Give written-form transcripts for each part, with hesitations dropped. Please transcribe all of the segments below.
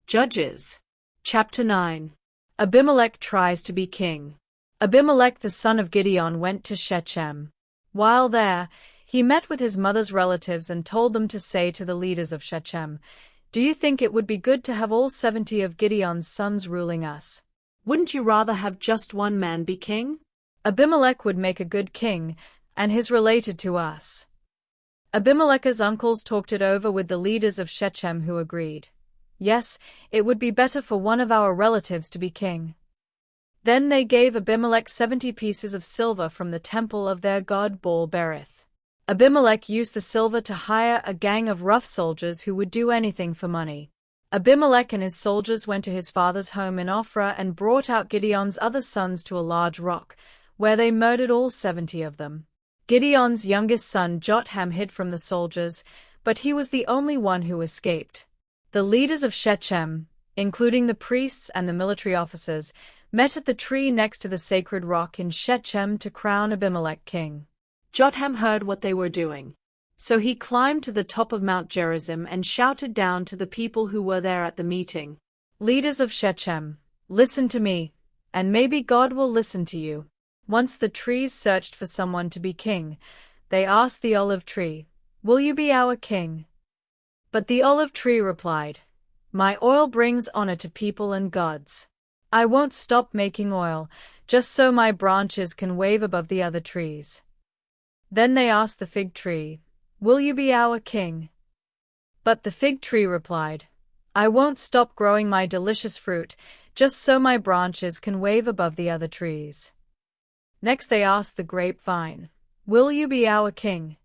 Judges. Chapter 9. Abimelech tries to be king. Abimelech the son of Gideon went to Shechem. While there, he met with his mother's relatives and told them to say to the leaders of Shechem, "Do you think it would be good to have all 70 of Gideon's sons ruling us? Wouldn't you rather have just one man be king? Abimelech would make a good king, and he's related to us." Abimelech's uncles talked it over with the leaders of Shechem, who agreed. Yes, it would be better for one of our relatives to be king. Then they gave Abimelech 70 pieces of silver from the temple of their god Baal-berith. Abimelech used the silver to hire a gang of rough soldiers who would do anything for money. Abimelech and his soldiers went to his father's home in Ophrah and brought out Gideon's other sons to a large rock, where they murdered all 70 of them. Gideon's youngest son Jotham hid from the soldiers, but he was the only one who escaped. The leaders of Shechem, including the priests and the military officers, met at the tree next to the sacred rock in Shechem to crown Abimelech king. Jotham heard what they were doing. So he climbed to the top of Mount Gerizim and shouted down to the people who were there at the meeting, "Leaders of Shechem, listen to me, and maybe God will listen to you." Once the trees searched for someone to be king, they asked the olive tree, "Will you be our king?" But the olive tree replied, "My oil brings honor to people and gods. I won't stop making oil, just so my branches can wave above the other trees." Then they asked the fig tree, "Will you be our king?" But the fig tree replied, "I won't stop growing my delicious fruit, just so my branches can wave above the other trees." Next they asked the grapevine, "Will you be our king?"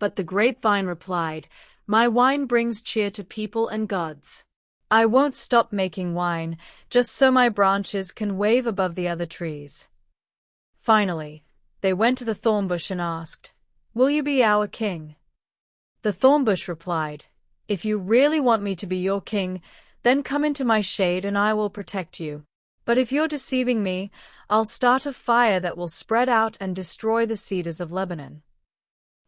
But the grapevine replied, "My wine brings cheer to people and gods. I won't stop making wine, just so my branches can wave above the other trees." Finally, they went to the thornbush and asked, "Will you be our king?" The thornbush replied, "If you really want me to be your king, then come into my shade and I will protect you. But if you're deceiving me, I'll start a fire that will spread out and destroy the cedars of Lebanon."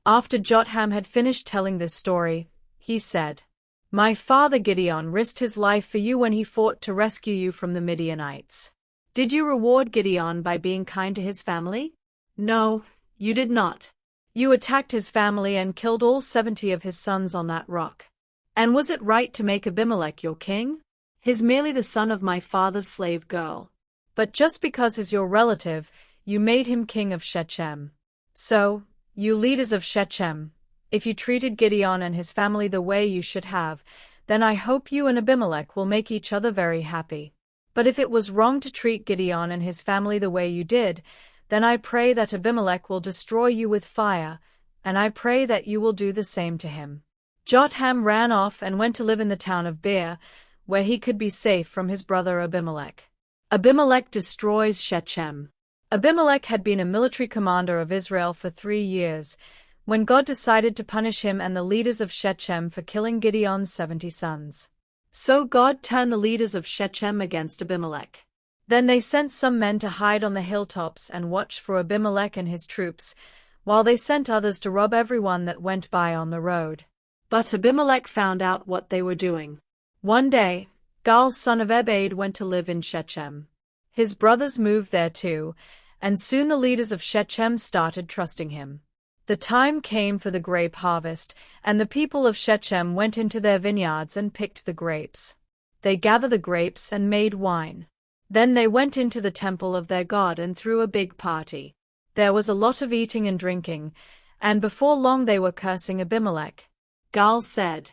After Jotham had finished telling this story, he said, "My father Gideon risked his life for you when he fought to rescue you from the Midianites. Did you reward Gideon by being kind to his family? No, you did not. You attacked his family and killed all 70 of his sons on that rock. And was it right to make Abimelech your king? He's merely the son of my father's slave girl. But just because he's your relative, you made him king of Shechem. So, you leaders of Shechem, if you treated Gideon and his family the way you should have, then I hope you and Abimelech will make each other very happy. But if it was wrong to treat Gideon and his family the way you did, then I pray that Abimelech will destroy you with fire, and I pray that you will do the same to him." Jotham ran off and went to live in the town of Beer, where he could be safe from his brother Abimelech. Abimelech destroys Shechem. Abimelech had been a military commander of Israel for 3 years, when God decided to punish him and the leaders of Shechem for killing Gideon's 70 sons. So God turned the leaders of Shechem against Abimelech. Then they sent some men to hide on the hilltops and watch for Abimelech and his troops, while they sent others to rob everyone that went by on the road. But Abimelech found out what they were doing. One day, Gaal's son of Ebed went to live in Shechem. His brothers moved there too, and soon the leaders of Shechem started trusting him. The time came for the grape harvest, and the people of Shechem went into their vineyards and picked the grapes. They gathered the grapes and made wine. Then they went into the temple of their god and threw a big party. There was a lot of eating and drinking, and before long they were cursing Abimelech. Gaal said,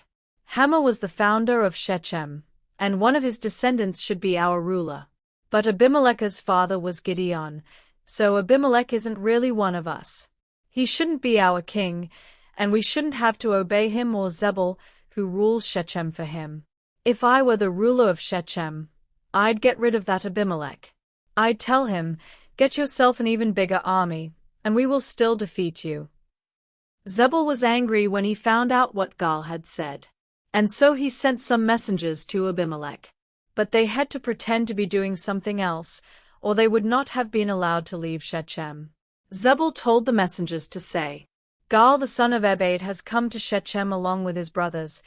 "Hamor was the founder of Shechem, and one of his descendants should be our ruler. But Abimelech's father was Gideon, so Abimelech isn't really one of us. He shouldn't be our king, and we shouldn't have to obey him or Zebul, who rules Shechem for him. If I were the ruler of Shechem, I'd get rid of that Abimelech. I'd tell him, 'Get yourself an even bigger army, and we will still defeat you.'" Zebul was angry when he found out what Gaal had said, and so he sent some messengers to Abimelech. But they had to pretend to be doing something else, or they would not have been allowed to leave Shechem. Zebul told the messengers to say, "Gaal the son of Ebed has come to Shechem along with his brothers,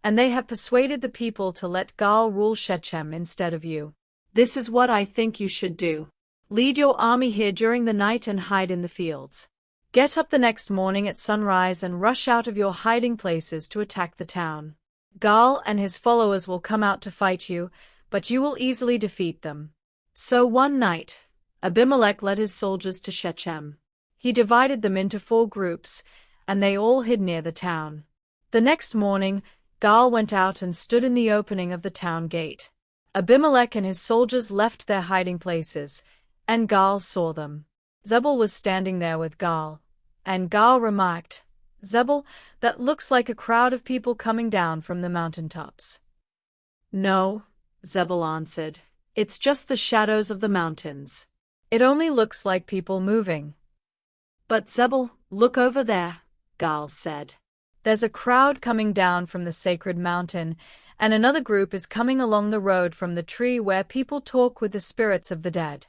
and they have persuaded the people to let Gaal rule Shechem instead of you. This is what I think you should do. Lead your army here during the night and hide in the fields. Get up the next morning at sunrise and rush out of your hiding places to attack the town. Gaal and his followers will come out to fight you, but you will easily defeat them." So one night, Abimelech led his soldiers to Shechem. He divided them into 4 groups, and they all hid near the town. The next morning, Gaal went out and stood in the opening of the town gate. Abimelech and his soldiers left their hiding places, and Gaal saw them. Zebul was standing there with Gaal, and Gaal remarked, "Zebul, that looks like a crowd of people coming down from the mountaintops." "No," Zebul answered, "it's just the shadows of the mountains. It only looks like people moving." "But Zebul, look over there," Gaal said. "There's a crowd coming down from the sacred mountain, and another group is coming along the road from the tree where people talk with the spirits of the dead."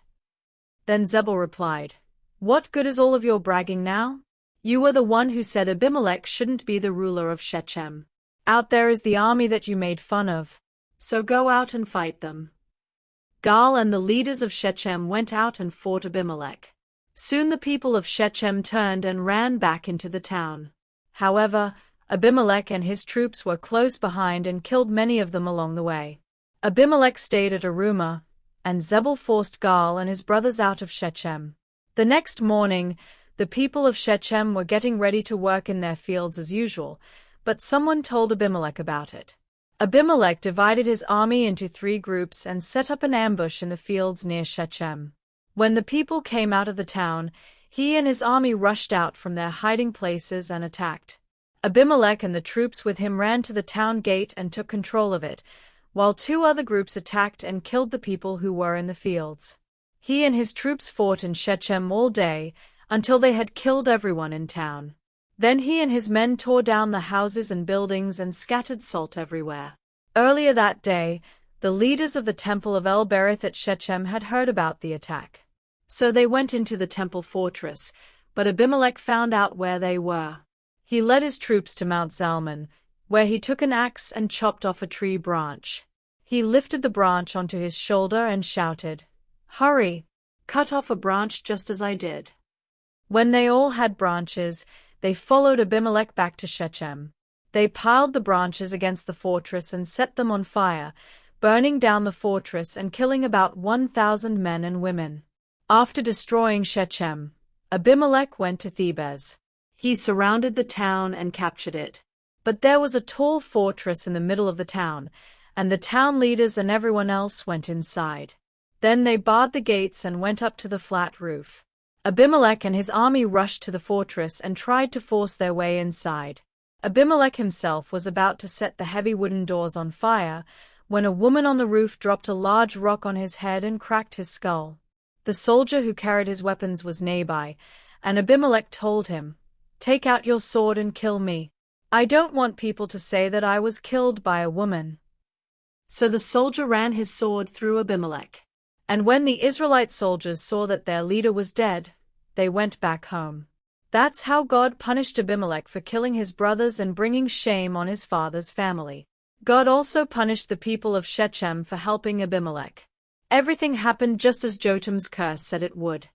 Then Zebul replied, "What good is all of your bragging now? You were the one who said Abimelech shouldn't be the ruler of Shechem. Out there is the army that you made fun of. So go out and fight them." Gaal and the leaders of Shechem went out and fought Abimelech. Soon the people of Shechem turned and ran back into the town. However, Abimelech and his troops were close behind and killed many of them along the way. Abimelech stayed at Arumah, and Zebul forced Gaal and his brothers out of Shechem. The next morning, the people of Shechem were getting ready to work in their fields as usual, but someone told Abimelech about it. Abimelech divided his army into 3 groups and set up an ambush in the fields near Shechem. When the people came out of the town, he and his army rushed out from their hiding places and attacked. Abimelech and the troops with him ran to the town gate and took control of it, while 2 other groups attacked and killed the people who were in the fields. He and his troops fought in Shechem all day, until they had killed everyone in town. Then he and his men tore down the houses and buildings and scattered salt everywhere. Earlier that day, the leaders of the temple of El-Berith at Shechem had heard about the attack. So they went into the temple fortress, but Abimelech found out where they were. He led his troops to Mount Zalmon, where he took an axe and chopped off a tree branch. He lifted the branch onto his shoulder and shouted, "Hurry! Cut off a branch just as I did." When they all had branches, they followed Abimelech back to Shechem. They piled the branches against the fortress and set them on fire, burning down the fortress and killing about 1,000 men and women. After destroying Shechem, Abimelech went to Thebez. He surrounded the town and captured it. But there was a tall fortress in the middle of the town, and the town leaders and everyone else went inside. Then they barred the gates and went up to the flat roof. Abimelech and his army rushed to the fortress and tried to force their way inside. Abimelech himself was about to set the heavy wooden doors on fire when a woman on the roof dropped a large rock on his head and cracked his skull. The soldier who carried his weapons was Nabai, and Abimelech told him, "Take out your sword and kill me. I don't want people to say that I was killed by a woman." So the soldier ran his sword through Abimelech. And when the Israelite soldiers saw that their leader was dead, they went back home. That's how God punished Abimelech for killing his brothers and bringing shame on his father's family. God also punished the people of Shechem for helping Abimelech. Everything happened just as Jotam's curse said it would.